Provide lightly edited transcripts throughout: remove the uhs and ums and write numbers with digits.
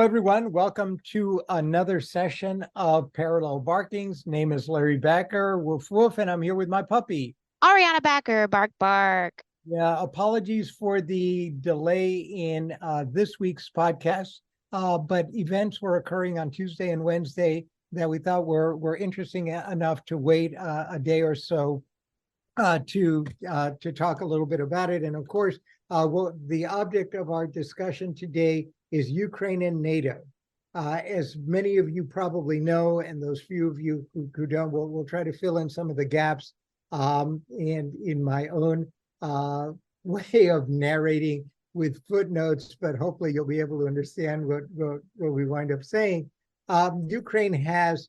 Hello, everyone. Welcome to another session of Parallel Barkings. Name is Larry Backer, Woof Woof, and I'm here with my puppy. Ariana Backer, bark, bark. Yeah, apologies for the delay in this week's podcast, but events were occurring on Tuesday and Wednesday that we thought were interesting enough to wait a day or so to talk a little bit about it. And of course, the object of our discussion today is Ukraine and NATO. As many of you probably know, and those few of you who don't, we'll try to fill in some of the gaps and in my own way of narrating with footnotes, but hopefully you'll be able to understand what we wind up saying. Ukraine has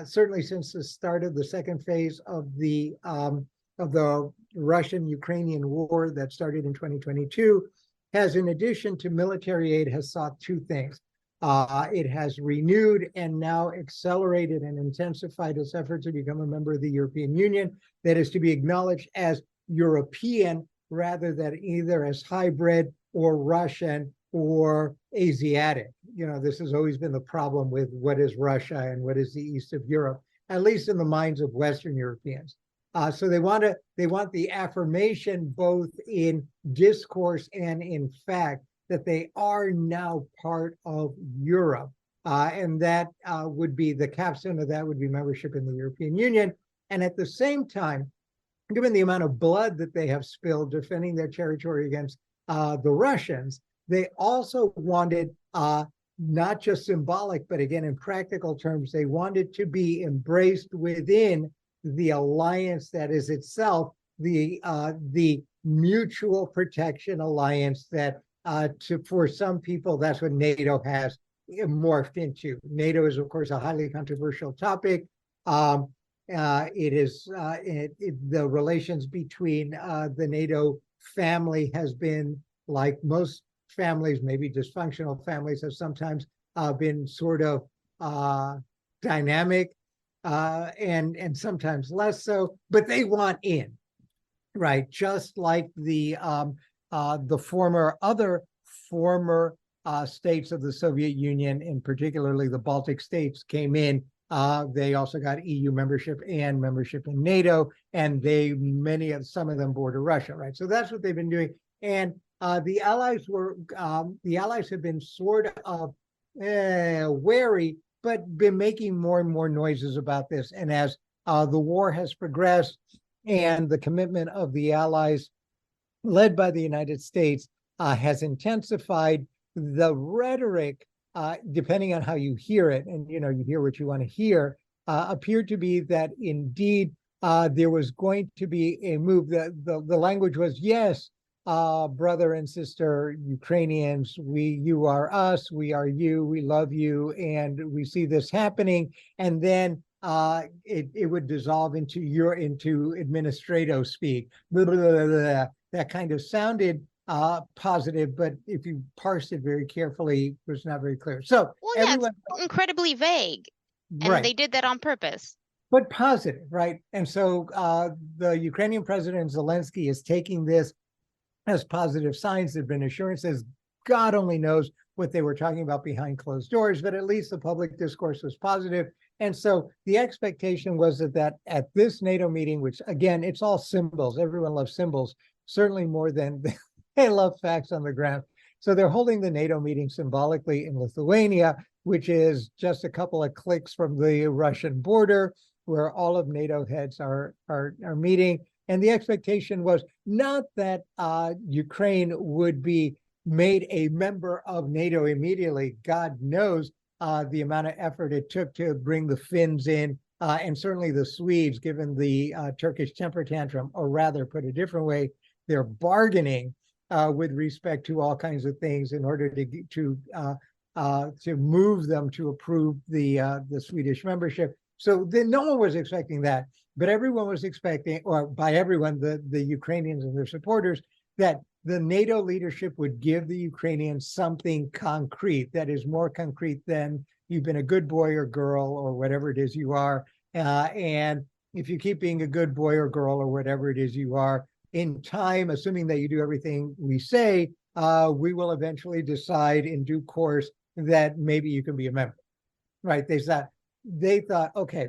certainly since the start of the second phase of the Russian-Ukrainian war that started in 2022, has, in addition to military aid, has sought two things. It has renewed and now accelerated and intensified its effort to become a member of the European Union, that is to be acknowledged as European rather than either as hybrid or Russian or Asiatic. You know, this has always been the problem with what is Russia and what is the East of Europe, at least in the minds of Western Europeans. So they want the affirmation both in discourse and in fact that they are now part of Europe. And that would be the capstone of that would be membership in the European Union. And at the same time, given the amount of blood that they have spilled defending their territory against the Russians, they also wanted not just symbolic, but again, in practical terms, they wanted to be embraced within the alliance that is itself the mutual protection alliance that for some people, that's what NATO has morphed into. NATO is, of course, a highly controversial topic. It is the relations between the NATO family has been, like most families, maybe dysfunctional families, have sometimes been sort of dynamic. And sometimes less so, but they want in, right? Just like the other former states of the Soviet Union, and particularly the Baltic states, came in. They also got EU membership and membership in NATO, and some of them border Russia, right? So that's what they've been doing. And the Allies have been sort of wary, but been making more and more noises about this. And as the war has progressed and the commitment of the Allies, led by the United States, has intensified, the rhetoric, depending on how you hear it, and you hear what you want to hear, appeared to be that indeed there was going to be a move. The language was, yes, brother and sister Ukrainians, you are us, we are you, we love you, and we see this happening. And then it would dissolve into administrative speak. Blah, blah, blah, blah. That kind of sounded positive, but if you parsed it very carefully, it was not very clear. So it's incredibly vague, and right, they did that on purpose. But positive, right? And so the Ukrainian president Zelensky is taking this as positive signs. There have been assurances. God only knows what they were talking about behind closed doors, but at least the public discourse was positive. And so the expectation was that at this NATO meeting, which again, it's all symbols. Everyone loves symbols, certainly more than they love facts on the ground. So they're holding the NATO meeting symbolically in Lithuania, which is just a couple of clicks from the Russian border, where all of NATO heads are meeting. And the expectation was not that Ukraine would be made a member of NATO immediately. God knows the amount of effort it took to bring the Finns in, and certainly the Swedes, given the Turkish temper tantrum, or rather, put a different way, they're bargaining with respect to all kinds of things in order to move them to approve the Swedish membership. So no one was expecting that, but everyone was expecting, or by everyone, the Ukrainians and their supporters, that the NATO leadership would give the Ukrainians something concrete that is more concrete than you've been a good boy or girl or whatever it is you are. And if you keep being a good boy or girl or whatever it is you are, in time, assuming that you do everything we say, we will eventually decide in due course that maybe you can be a member, right? They thought, okay,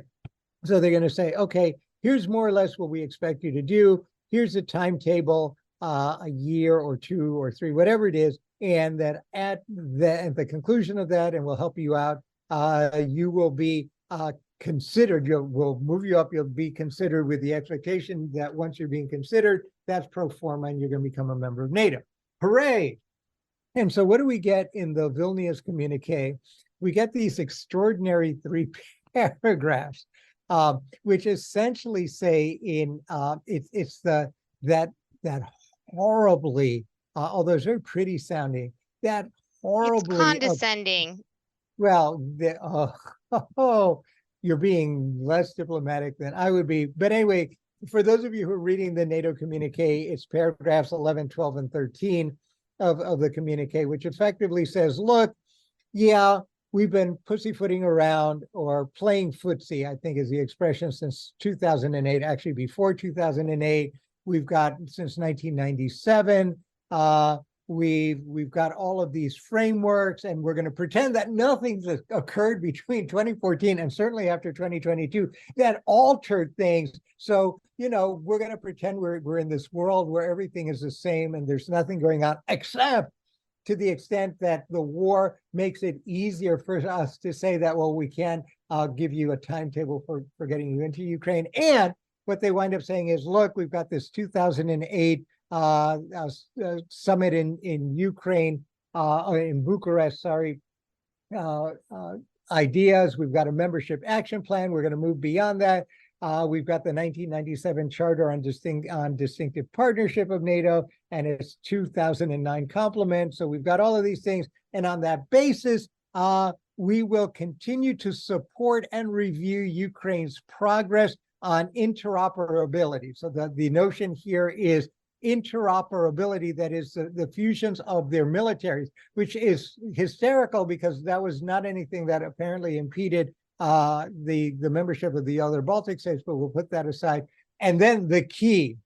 so they're going to say, okay, here's more or less what we expect you to do. Here's a timetable, a year or 2 or 3, whatever it is, and that at the conclusion of that, and we'll help you out, you will be considered. We'll move you up. You'll be considered with the expectation that once you're being considered, that's pro forma, and you're going to become a member of NATO. Hooray! And so, what do we get in the Vilnius communique? We get these extraordinary 3 paragraphs, which essentially say it's that horribly, although it's very pretty sounding, that horribly It's condescending. well, you're being less diplomatic than I would be. But anyway, for those of you who are reading the NATO communique, it's paragraphs 11, 12, and 13 of the communique, which effectively says, look, yeah, we've been pussyfooting around or playing footsie, I think is the expression, since 2008. Actually, before 2008, we've got since 1997. We've got all of these frameworks, and we're going to pretend that nothing's occurred between 2014 and certainly after 2022 that altered things. So, we're going to pretend we're in this world where everything is the same and there's nothing going on, except to the extent that the war makes it easier for us to say that, well, we can give you a timetable for getting you into Ukraine. And what they wind up saying is, look, we've got this 2008 summit in Ukraine, in Bucharest, sorry, ideas. We've got a membership action plan. We're going to move beyond that. We've got the 1997 Charter on Distinctive Partnership of NATO and its 2009 complement. So we've got all of these things. And on that basis, we will continue to support and review Ukraine's progress on interoperability. So the notion here is interoperability, that is the fusions of their militaries, which is hysterical because that was not anything that apparently impeded the membership of the other Baltic states, but we'll put that aside. And then the key,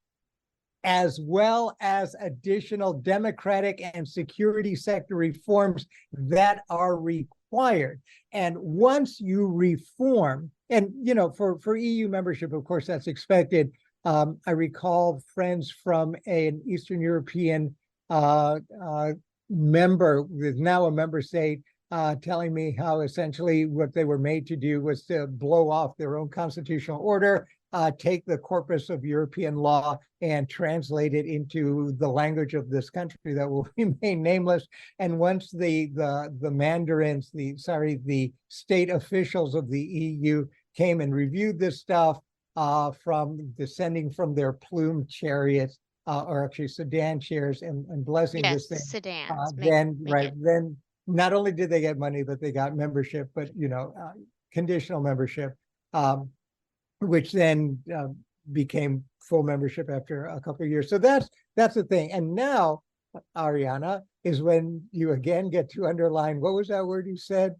as well as additional democratic and security sector reforms that are required. And once you reform, and for EU membership, of course, that's expected. I recall friends from an Eastern European member, with now a member state, telling me how essentially what they were made to do was to blow off their own constitutional order, take the corpus of European law and translate it into the language of this country that will remain nameless. And once the mandarins, the state officials of the EU came and reviewed this stuff, from descending from their plumed chariots, or actually sedan chairs, and blessing this thing. Sedans. Then not only did they get money, but they got membership, but conditional membership, which then became full membership after a couple of years. So that's the thing. And now, Ariana, is when you again get to underline, what was that word you said?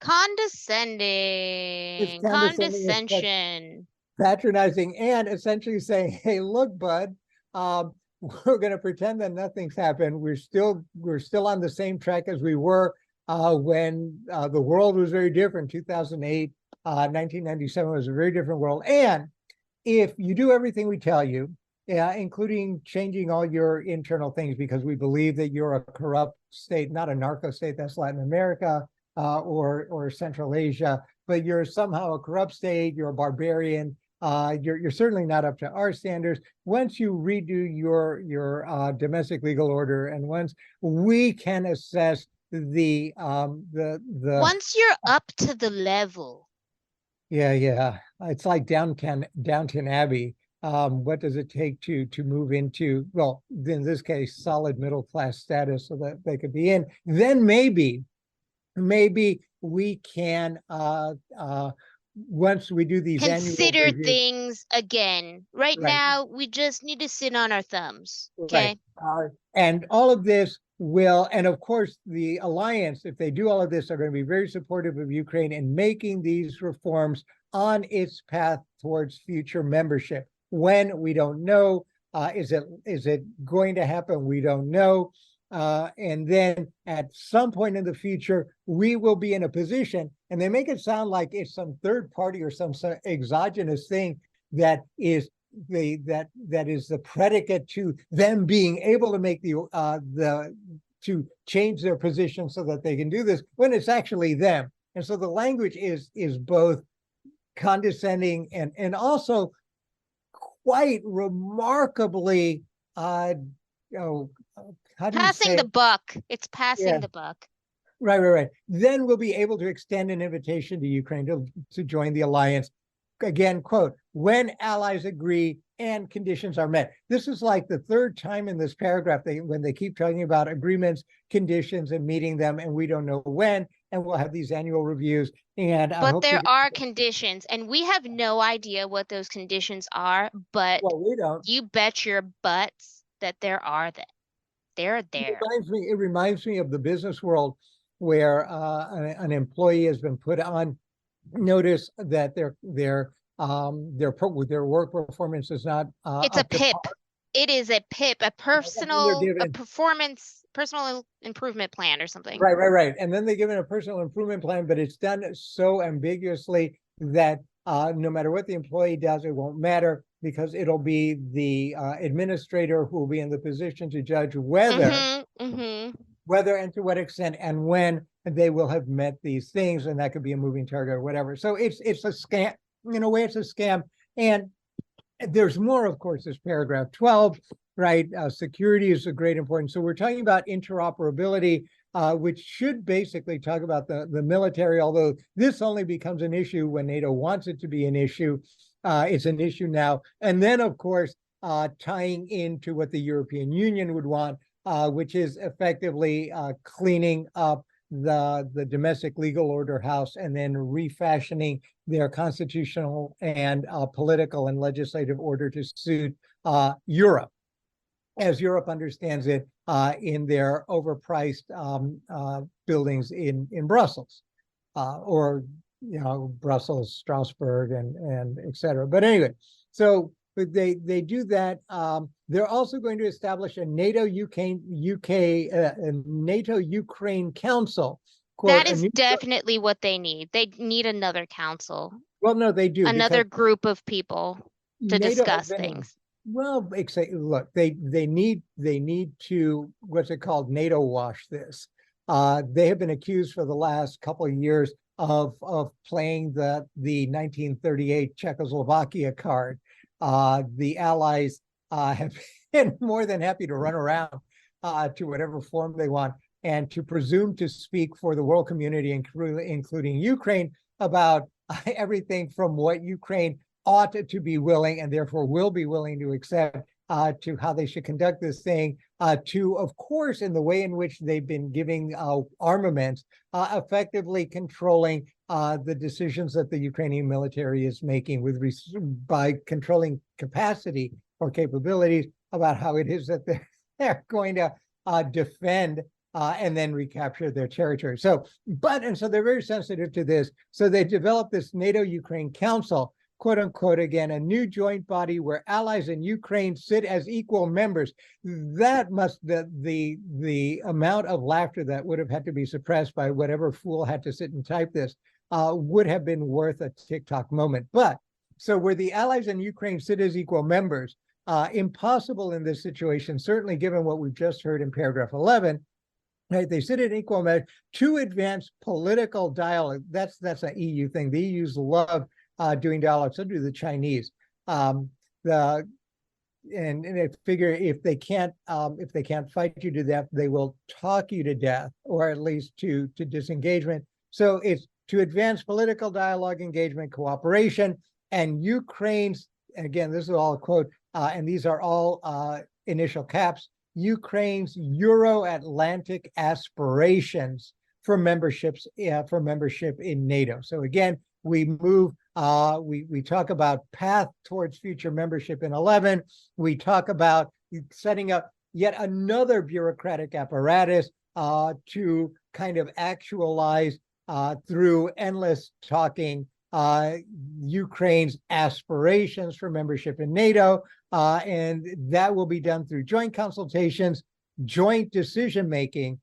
Condescending. Condescension. Patronizing, and essentially saying, hey, look, bud, we're going to pretend that nothing's happened. We're still on the same track as we were when the world was very different. 2008, 1997 was a very different world. And if you do everything we tell you, including changing all your internal things, because we believe that you're a corrupt state, not a narco state, that's Latin America or Central Asia, but you're somehow a corrupt state, you're a barbarian, you're certainly not up to our standards. Once you redo your domestic legal order, and once we can assess the once you're up to the level. Yeah. It's like Downton Abbey. What does it take to move into, well, in this case, solid middle class status so that they could be in? Then maybe we can once we do these consider annual things again. Right now, we just need to sit on our thumbs. Okay. Right. And all of this will, and of course, the alliance, if they do all of this, are going to be very supportive of Ukraine in making these reforms on its path towards future membership. When, we don't know. Is it going to happen? We don't know. And then at some point in the future, we will be in a position, and they make it sound like it's some third party or some exogenous thing that is the predicate to them being able to make to change their position so that they can do this, when it's actually them. And so the language is both condescending and also quite remarkably how do you Passing say the buck. It's passing the buck. Right. Then we'll be able to extend an invitation to Ukraine to join the alliance. Again, quote, when allies agree and conditions are met. This is like the third time in this paragraph when they keep talking about agreements, conditions, and meeting them, and we don't know when, and we'll have these annual reviews. And but there are conditions, and we have no idea what those conditions are, but we don't. You bet your butts that there are that. They're there. It reminds me of the business world where an employee has been put on notice that their work performance is not it's a PIP. It is a PIP, a personal improvement plan or something. Right. And then they give it a personal improvement plan, but it's done so ambiguously that no matter what the employee does, it won't matter, because it'll be the administrator who will be in the position to judge whether and to what extent and when they will have met these things, and that could be a moving target or whatever. So it's a scam. In a way, it's a scam. And there's more, of course. This paragraph 12, right? Security is of great importance. So we're talking about interoperability, which should basically talk about the military, although this only becomes an issue when NATO wants it to be an issue. It's an issue now. And then, of course, tying into what the European Union would want, which is effectively cleaning up the domestic legal order house and then refashioning their constitutional and political and legislative order to suit Europe, as Europe understands it, in their overpriced buildings in Brussels, or Brussels, Strasbourg, and et cetera. But anyway, so they do that. They're also going to establish a NATO Ukraine Council. Quote, that is definitely what they need. They need another council. Well, no, they do. Another group of people to discuss things. Well, look, they need to, what's it called, NATO wash this. They have been accused for the last couple of years of playing the 1938 Czechoslovakia card. The Allies have been more than happy to run around to whatever form they want, and to presume to speak for the world community, including Ukraine, about everything from what Ukraine ought to be willing, and therefore will be willing to accept, to how they should conduct this thing, to, of course, in the way in which they've been giving armaments, effectively controlling the decisions that the Ukrainian military is making by controlling capacity or capabilities about how it is that they're going to defend and then recapture their territory. So they're very sensitive to this. So they developed this NATO Ukraine Council, quote unquote, again, a new joint body where allies in Ukraine sit as equal members. That the amount of laughter that would have had to be suppressed by whatever fool had to sit and type this would have been worth a TikTok moment. But so where the allies in Ukraine sit as equal members, impossible in this situation, certainly given what we've just heard in paragraph 11. Right, they sit at equal measure to advance political dialogue. That's an EU thing. The EU's love doing dialogue. So do the Chinese. And they figure if they can't fight you to death, they will talk you to death, or at least to disengagement. So it's to advance political dialogue, engagement, cooperation, and Ukraine's. Again, this is all a quote, and these are all initial caps. Ukraine's Euro-Atlantic aspirations for membership in NATO. So again, we move. We talk about path towards future membership in 11. We talk about setting up yet another bureaucratic apparatus to kind of actualize through endless talking Ukraine's aspirations for membership in NATO, and that will be done through joint consultations joint decision-making.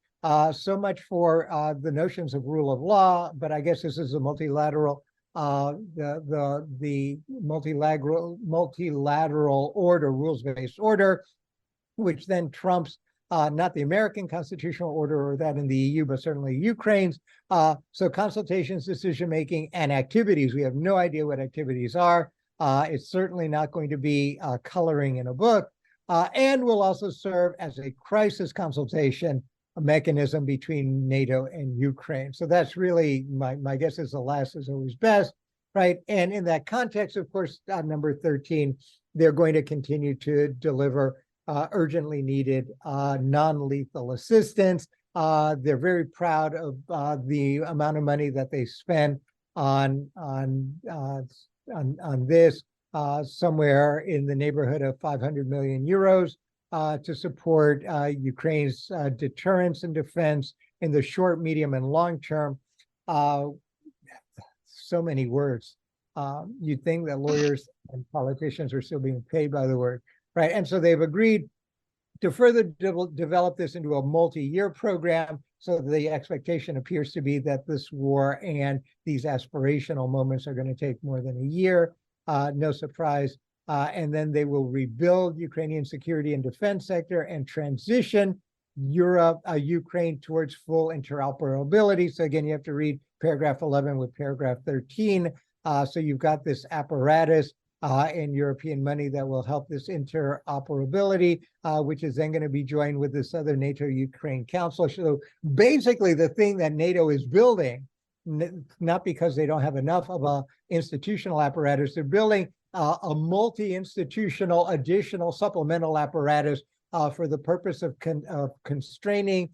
So much for the notions of rule of law, but I guess this is a multilateral, the multilateral order, rules-based order, which then trumps not the American constitutional order or that in the EU, but certainly Ukraine's. So consultations, decision-making, and activities. We have no idea what activities are. It's certainly not going to be coloring in a book, and will also serve as a crisis consultation mechanism between NATO and Ukraine. So that's really, my guess is the last is always best, right? And in that context, of course, number 13, they're going to continue to deliver urgently needed non-lethal assistance. They're very proud of the amount of money that they spend on this, somewhere in the neighborhood of 500 million euros to support Ukraine's deterrence and defense in the short, medium, and long term. So many words. You'd think that lawyers and politicians are still being paid by the word, right? And so they've agreed to further develop this into a multi-year program. So the expectation appears to be that this war and these aspirational moments are going to take more than a year. No surprise. And then they will rebuild Ukrainian security and defense sector and transition Ukraine towards full interoperability. So again, you have to read paragraph 11 with paragraph 13. So you've got this apparatus and European money that will help this interoperability, which is then going to be joined with this other NATO-Ukraine Council. So basically the thing that NATO is building, not because they don't have enough of a institutional apparatus, they're building a multi-institutional additional supplemental apparatus for the purpose of constraining,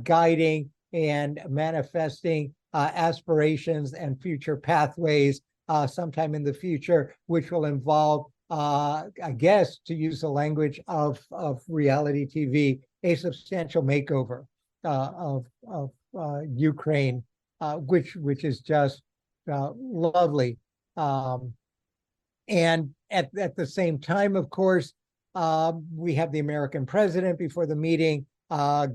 guiding, and manifesting aspirations and future pathways sometime in the future, which will involve, I guess, to use the language of reality TV, a substantial makeover of Ukraine, which is just lovely. And at the same time, of course, we have the American president before the meeting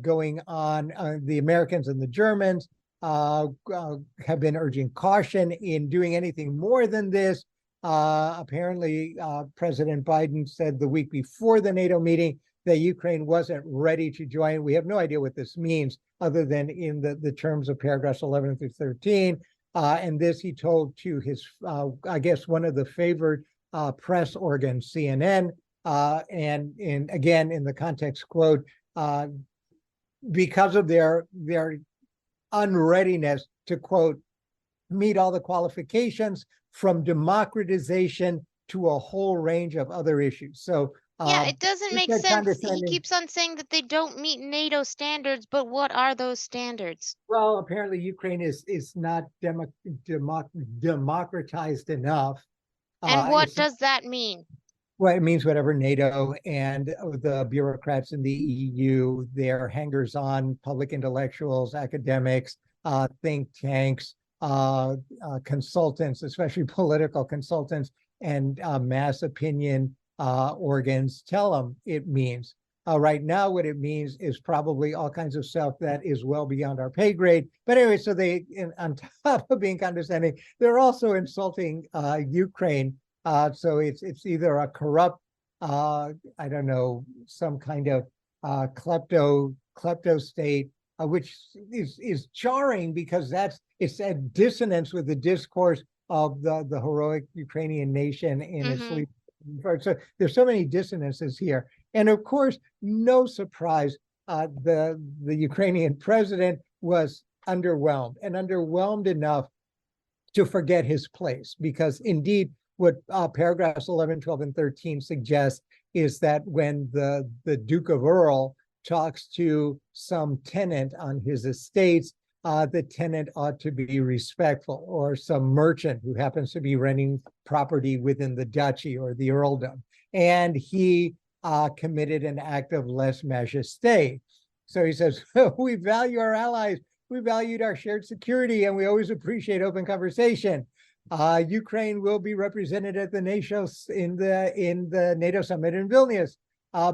going on. The Americans and the Germans have been urging caution in doing anything more than this. Apparently, President Biden said the week before the NATO meeting that Ukraine wasn't ready to join. We have no idea what this means other than in the terms of paragraphs 11 through 13. And this he told to his, I guess, one of the favored press organs, CNN, and again, in the context quote, because of their unreadiness to, quote, meet all the qualifications from democratization to a whole range of other issues. So yeah, it doesn't make sense. He keeps on saying that they don't meet NATO standards, but what are those standards? Well, apparently Ukraine is not democratized enough. And what does that mean? Well, it means whatever NATO and the bureaucrats in the EU, their hangers-on, public intellectuals, academics, think tanks, consultants, especially political consultants, and mass opinion organs tell them it means. Right now, what it means is probably all kinds of stuff that is well beyond our pay grade. But anyway, so they, on top of being condescending, they're also insulting Ukraine. So it's either a corrupt, I don't know, some kind of klepto state, which is jarring because it's at dissonance with the discourse of the heroic Ukrainian nation in its lead. So there's so many dissonances here. And of course, no surprise, the Ukrainian president was underwhelmed enough to forget his place, because indeed, what paragraphs 11, 12, and 13 suggest is that when the Duke of Earl talks to some tenant on his estates, the tenant ought to be respectful, or some merchant who happens to be renting property within the duchy or the earldom. And he committed an act of lèse majesté. So he says, we value our allies, we valued our shared security, and we always appreciate open conversation. Ukraine will be represented at the NATO in the NATO summit in Vilnius.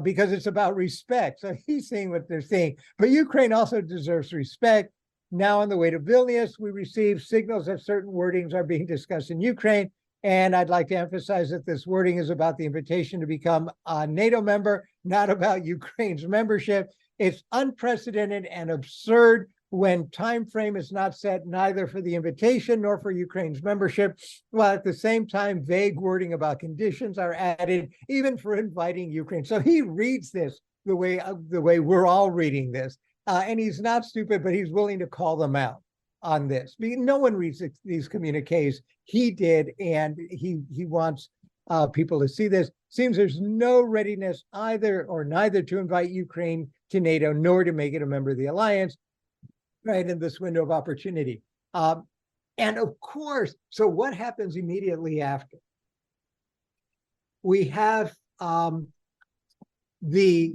because it's about respect. So he's saying what they're saying. But Ukraine also deserves respect. Now on the way to Vilnius, we received signals that certain wordings are being discussed in Ukraine. And I'd like to emphasize that this wording is about the invitation to become a NATO member, not about Ukraine's membership. It's unprecedented and absurd when time frame is not set neither for the invitation nor for Ukraine's membership, while at the same time vague wording about conditions are added, even for inviting Ukraine. So he reads this the way we're all reading this, and he's not stupid, but he's willing to call them out on this. No one reads these communiques. He did, and he wants people to see this. Seems there's no readiness either or neither to invite Ukraine to NATO, nor to make it a member of the alliance, right, in this window of opportunity. And of course, so what happens immediately after? We have the,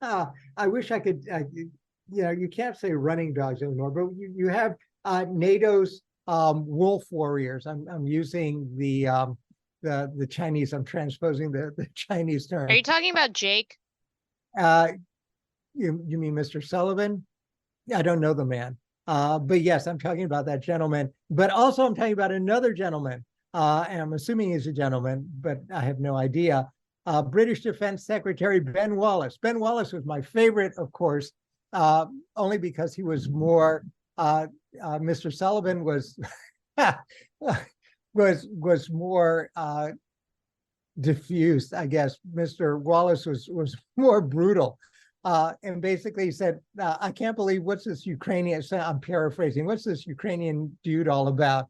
I wish I could, you can't say running dogs anymore, but you have NATO's wolf warriors. I'm using the Chinese, I'm transposing the Chinese term. Are you talking about Jake? You mean Mr. Sullivan? I don't know the man, but yes, I'm talking about that gentleman. But also, I'm talking about another gentleman, and I'm assuming he's a gentleman, but I have no idea. British Defense Secretary Ben Wallace. Ben Wallace was my favorite, of course, only because he was more. Mr. Sullivan was was more diffused, I guess. Mr. Wallace was more brutal. And basically said, I can't believe what's this Ukrainian, I'm paraphrasing, what's this Ukrainian dude all about?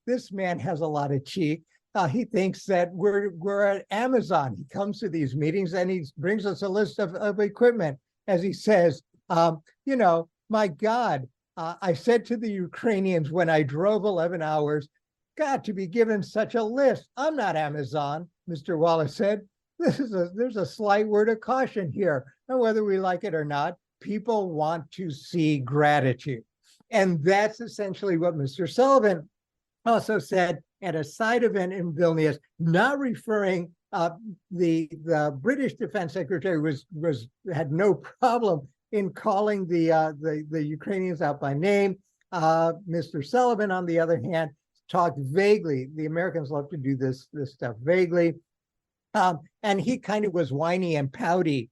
This man has a lot of cheek. He thinks that we're at Amazon. He comes to these meetings and he brings us a list of equipment, as he says, my God, I said to the Ukrainians when I drove 11 hours, God, to be given such a list. I'm not Amazon, Mr. Wallace said. There's a slight word of caution here. And whether we like it or not, people want to see gratitude. And that's essentially what Mr. Sullivan also said at a side event in Vilnius, not referring, the British Defense Secretary had no problem in calling the Ukrainians out by name. Mr. Sullivan, on the other hand, talked vaguely. The Americans love to do this stuff vaguely. And he kind of was whiny and pouty,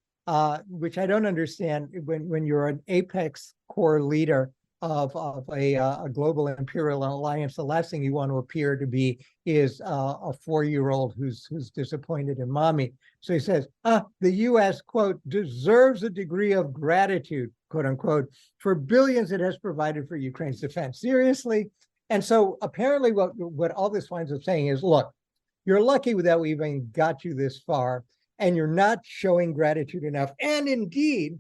which I don't understand when you're an apex core leader of a global imperial alliance. The last thing you want to appear to be is a 4-year-old who's disappointed in mommy. So he says, the U.S., quote, deserves a degree of gratitude, quote unquote, for billions it has provided for Ukraine's defense. Seriously? And so apparently what all this winds up saying is, look, you're lucky that we even got you this far, and you're not showing gratitude enough. And indeed,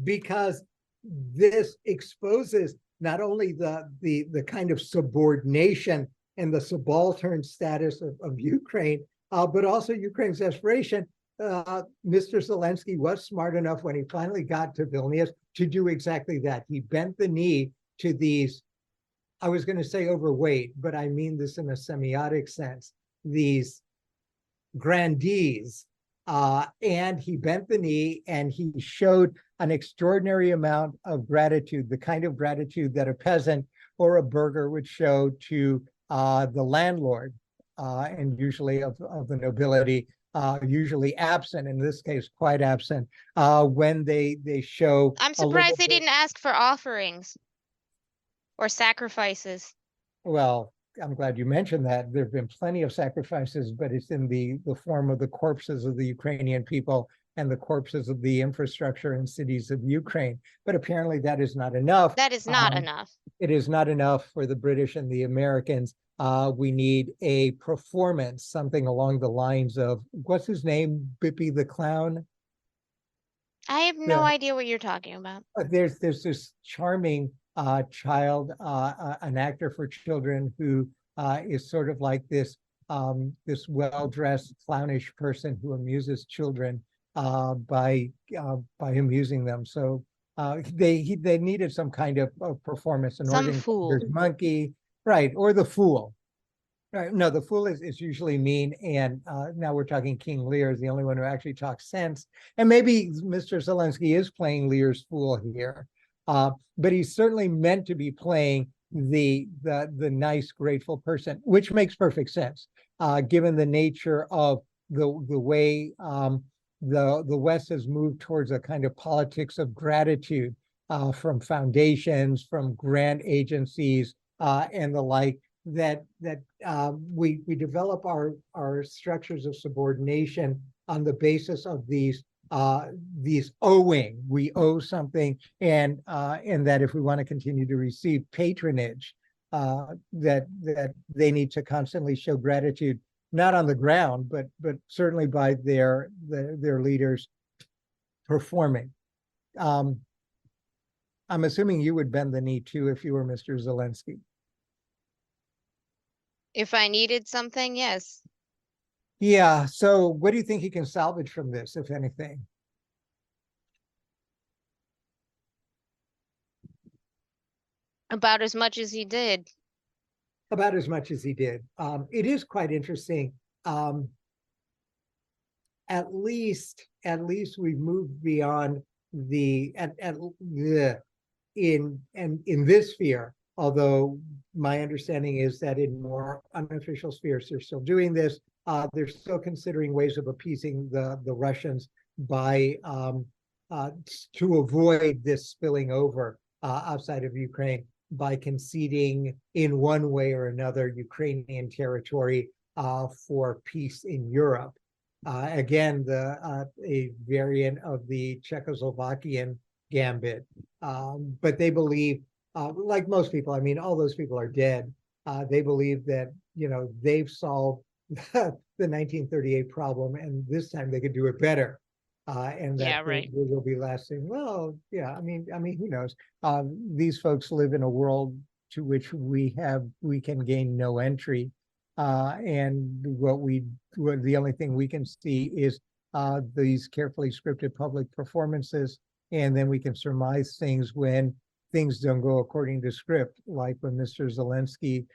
because this exposes not only the kind of subordination and the subaltern status of Ukraine, but also Ukraine's desperation. Mr. Zelensky was smart enough when he finally got to Vilnius to do exactly that. He bent the knee to these, I was going to say overweight, but I mean this in a semiotic sense, these grandees, and he bent the knee and he showed an extraordinary amount of gratitude, the kind of gratitude that a peasant or a burgher would show to the landlord, and usually of the nobility, usually absent, in this case, quite absent, when they show. I'm surprised they didn't ask for offerings or sacrifices. Well, I'm glad you mentioned that. There have been plenty of sacrifices, but it's in the form of the corpses of the Ukrainian people and the corpses of the infrastructure and cities of Ukraine. But apparently that is not enough. That is not enough. It is not enough for the British and the Americans. We need a performance, something along the lines of, what's his name? Bippy the Clown? I have no idea what you're talking about. There's this charming child, an actor for children who is sort of like this well-dressed clownish person who amuses children by amusing them. So they needed some kind of performance in order. Some fool. There's Monkey, right, or the Fool. Right. No, the fool is usually mean, and now we're talking King Lear is the only one who actually talks sense. And maybe Mr. Zelensky is playing Lear's fool here, but he's certainly meant to be playing the nice, grateful person, which makes perfect sense, given the nature of the way the West has moved towards a kind of politics of gratitude from foundations, from grant agencies, and the like. That we develop our structures of subordination on the basis of these owing. We owe something, and that if we want to continue to receive patronage, that they need to constantly show gratitude, not on the ground, but certainly by their leaders performing. I'm assuming you would bend the knee too if you were Mr. Zelensky. If I needed something, yes. Yeah. So what do you think he can salvage from this, if anything? About as much as he did. About as much as he did. It is quite interesting. At least we've moved beyond in this sphere. Although my understanding is that in more unofficial spheres, they're still doing this. They're still considering ways of appeasing the Russians by to avoid this spilling over outside of Ukraine by conceding in one way or another Ukrainian territory for peace in Europe. Again, a variant of the Czechoslovakian gambit, but they believe. Like most people, I mean, all those people are dead. They believe that, they've solved the 1938 problem, and this time they could do it better. And that right. they will be lasting. Well, yeah, I mean, who knows? These folks live in a world to which we can gain no entry. And the only thing we can see is these carefully scripted public performances, and then we can surmise things when things don't go according to script, like when Mr. Zelensky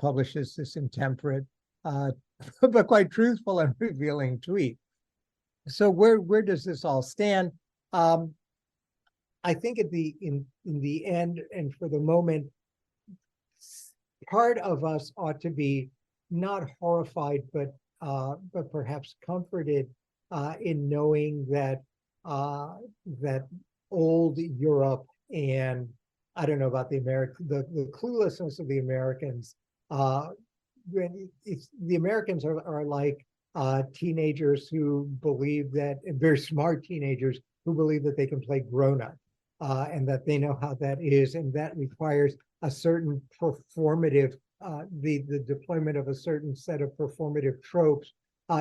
publishes this intemperate, but quite truthful and revealing tweet. So where does this all stand? I think in the end, and for the moment, part of us ought to be not horrified, but perhaps comforted in knowing that that old Europe, and I don't know about the cluelessness of the Americans. The Americans are like teenagers who believe that, very smart teenagers who believe that they can play grown-up, and that they know how that is, and that requires a certain performative, the deployment of a certain set of performative tropes,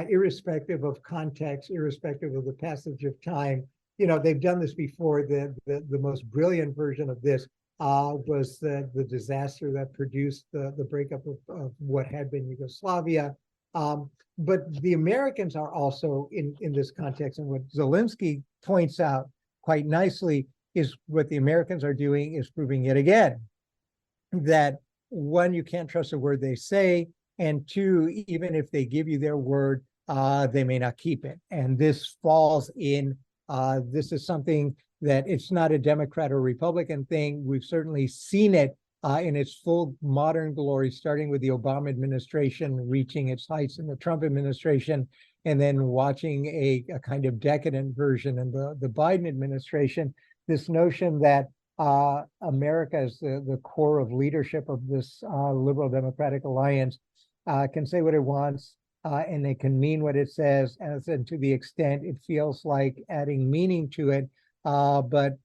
irrespective of context, irrespective of the passage of time. They've done this before. The most brilliant version of this was the disaster that produced the breakup of what had been Yugoslavia. But the Americans are also in this context, and what Zelensky points out quite nicely is what the Americans are doing is proving yet again that, one, you can't trust a word they say, and two, even if they give you their word, they may not keep it. And this falls in. This is something that it's not a Democrat or Republican thing. We've certainly seen it in its full modern glory, starting with the Obama administration, reaching its heights in the Trump administration, and then watching a kind of decadent version in the Biden administration. This notion that America is the core of leadership of this liberal democratic alliance, can say what it wants, and it can mean what it says, and to the extent it feels like adding meaning to it. But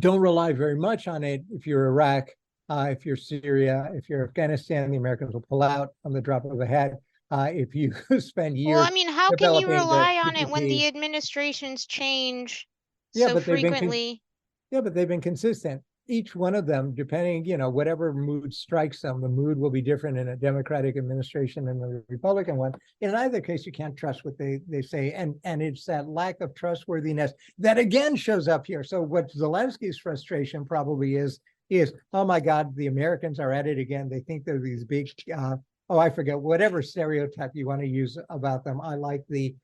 don't rely very much on it. If you're Iraq, if you're Syria, if you're Afghanistan, the Americans will pull out on the drop of a hat. If you spend years, well, I mean, how can you rely on it when the administrations change so frequently? But they've been consistent. Each one of them, depending, whatever mood strikes them, the mood will be different in a Democratic administration and a Republican one. In either case, you can't trust what they say. And it's that lack of trustworthiness that again shows up here. So what Zelensky's frustration probably is is, oh my God, the Americans are at it again. They think they're these big, oh, I forget, whatever stereotype you want to use about them. I like the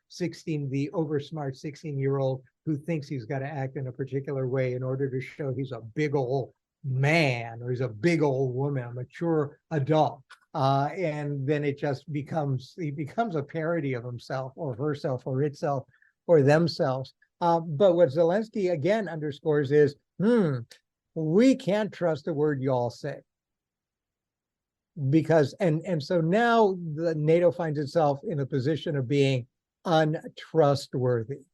over-smart 16-year-old who thinks he's got to act in a particular way in order to show he's a big old man or he's a big old woman, a mature adult. And then he becomes a parody of himself or herself or itself or themselves. But what Zelensky again underscores is, we can't trust a word y'all say. Because and so now the NATO finds itself in a position of being untrustworthy.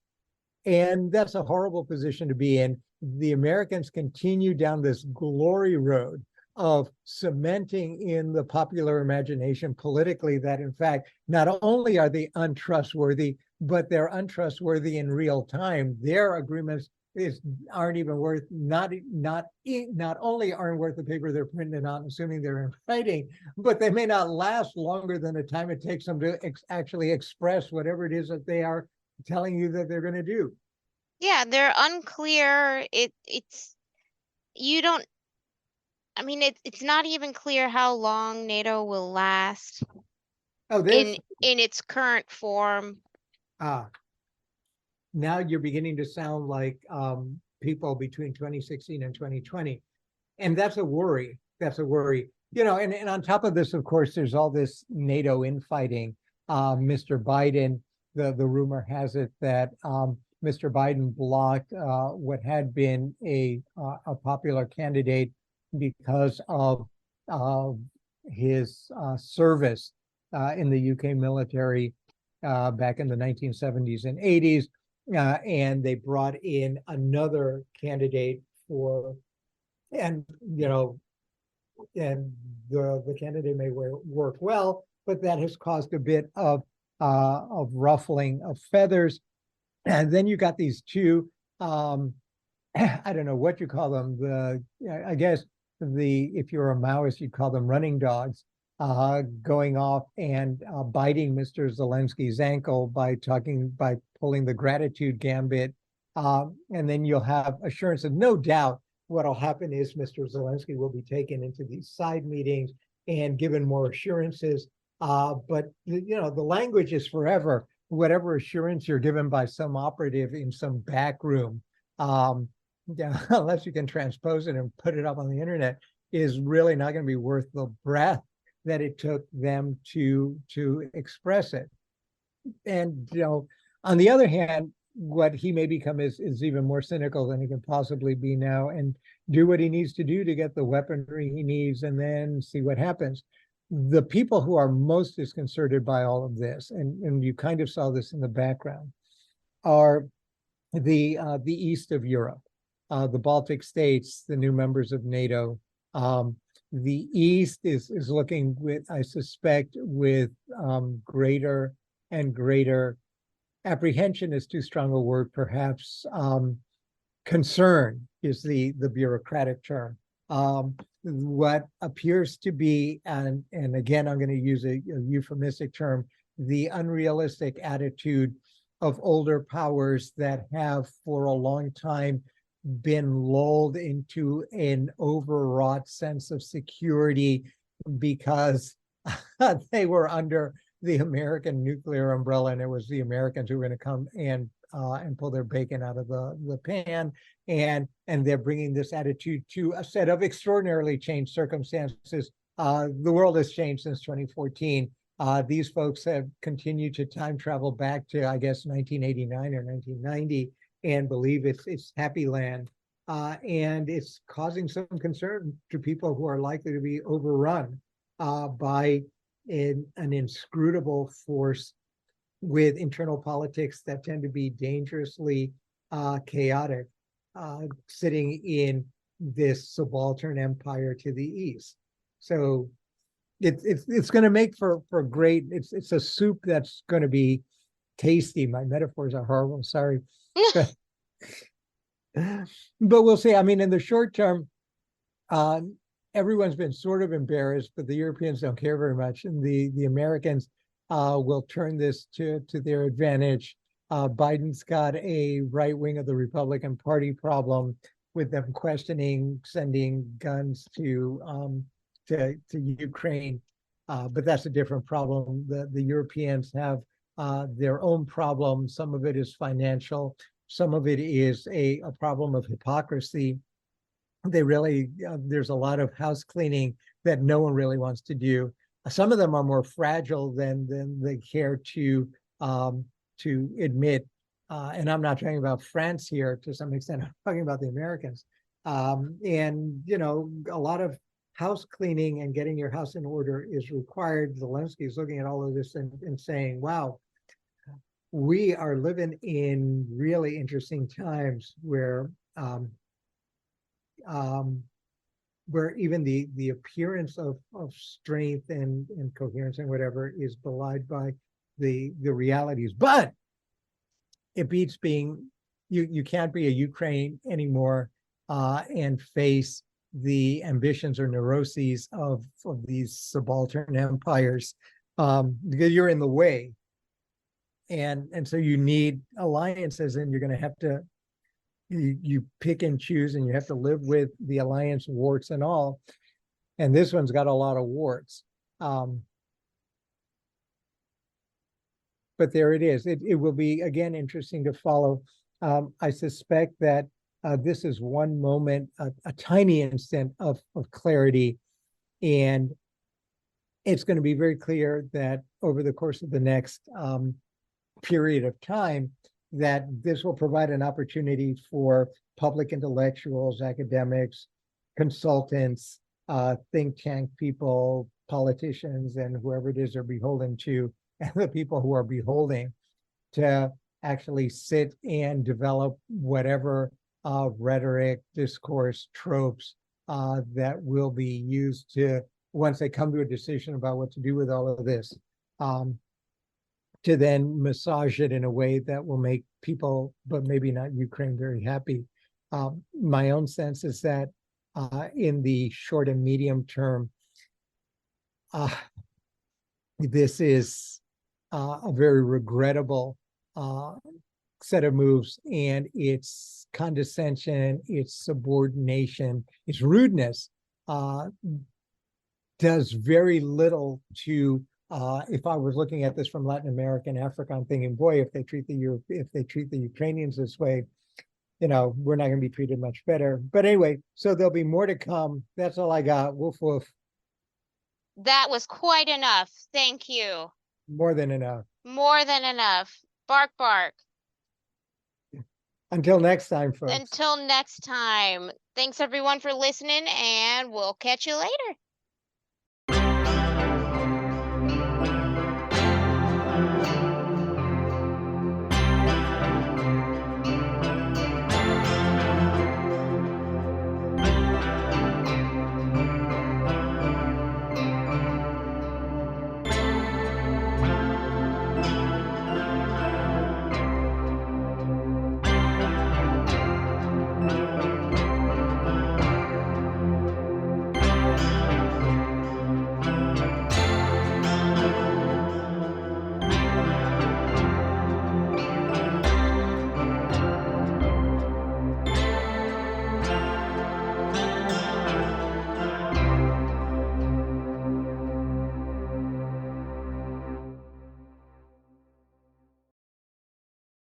And that's a horrible position to be in. The Americans continue down this glory road of cementing in the popular imagination politically that, in fact, not only are they untrustworthy, but they're untrustworthy in real time. Their agreements aren't even worth, not only aren't worth the paper they're printed on, assuming they're in writing, but they may not last longer than the time it takes them to actually express whatever it is that they are telling you that they're going to do. Yeah, they're unclear. It's not even clear how long NATO will last in its current form. Now you're beginning to sound like people between 2016 and 2020. And that's a worry. That's a worry. And on top of this, of course, there's all this NATO infighting. Mr. Biden, the rumor has it that Mr. Biden blocked what had been a popular candidate because of his service in the UK military back in the 1970s and 80s. And they brought in another candidate and the candidate may work well, but that has caused a bit of ruffling of feathers. And then you got these two, I don't know what you call them. I guess if you're a Maoist, you'd call them running dogs, going off and biting Mr. Zelensky's ankle by pulling the gratitude gambit. And then you'll have assurance that no doubt what'll happen is Mr. Zelensky will be taken into these side meetings and given more assurances. But the language is forever. Whatever assurance you're given by some operative in some back room, unless you can transpose it and put it up on the internet, is really not going to be worth the breath that it took them to express it. And on the other hand, what he may become is even more cynical than he can possibly be now, and do what he needs to do to get the weaponry he needs, and then see what happens. The people who are most disconcerted by all of this, and you kind of saw this in the background, are the east of Europe, the Baltic states, the new members of NATO. The East is looking I suspect, with greater and greater apprehension is too strong a word, perhaps. Concern is the bureaucratic term. What appears to be, and again, I'm going to use a euphemistic term, the unrealistic attitude of older powers that have for a long time been lulled into an overwrought sense of security because they were under the American nuclear umbrella, and it was the Americans who were going to come and pull their bacon out of the pan, and they're bringing this attitude to a set of extraordinarily changed circumstances. The world has changed since 2014. These folks have continued to time travel back to, I guess, 1989 or 1990, and believe it's happy land. And it's causing some concern to people who are likely to be overrun by an inscrutable force with internal politics that tend to be dangerously chaotic, sitting in this subaltern empire to the east. So it's going to make for great. It's a soup that's going to be tasty. My metaphors are horrible. Sorry. But we'll see. I mean, in the short term, everyone's been sort of embarrassed, but the Europeans don't care very much, and the Americans will turn this to their advantage. Biden's got a right wing of the Republican Party problem. with them questioning sending guns to Ukraine. But that's a different problem. The Europeans have their own problems. Some of it is financial. Some of it is a problem of hypocrisy. They really, there's a lot of house cleaning that no one really wants to do. Some of them are more fragile than they care to admit. And I'm not talking about France here to some extent. I'm talking about the Americans. And, you know, a lot of house cleaning and getting your house in order is required. Zelensky is looking at all of this and saying, wow, we are living in really interesting times where even the appearance of strength and coherence and whatever is belied by the realities. But it beats being, you can't be a Ukraine anymore and face the ambitions or neuroses of these subaltern empires, because you're in the way. And so you need alliances, and you're going to have to, you pick and choose, and you have to live with the alliance warts and all. And this one's got a lot of warts. But there it is. It will be, again, interesting to follow. I suspect that this is one moment, a tiny instant of clarity. And it's going to be very clear that over the course of the next period of time, that this will provide an opportunity for public intellectuals, academics, consultants, think tank people, politicians, and whoever it is they're beholden to, and the people who are beholding, to actually sit and develop whatever rhetoric, discourse, tropes that will be used to, once they come to a decision about what to do with all of this, to then massage it in a way that will make people, but maybe not Ukraine, very happy. My own sense is that in the short and medium term, this is a very regrettable set of moves, and its condescension, its subordination, its rudeness does very little to, if I was looking at this from Latin America and Africa, I'm thinking, boy, if they treat the Ukrainians this way, you know, we're not going to be treated much better. But anyway, so there'll be more to come. That's all I got. Woof, woof. That was quite enough. Thank you. More than enough. More than enough. Bark, bark. Until next time, folks. Until next time. Thanks everyone for listening, and we'll catch you later.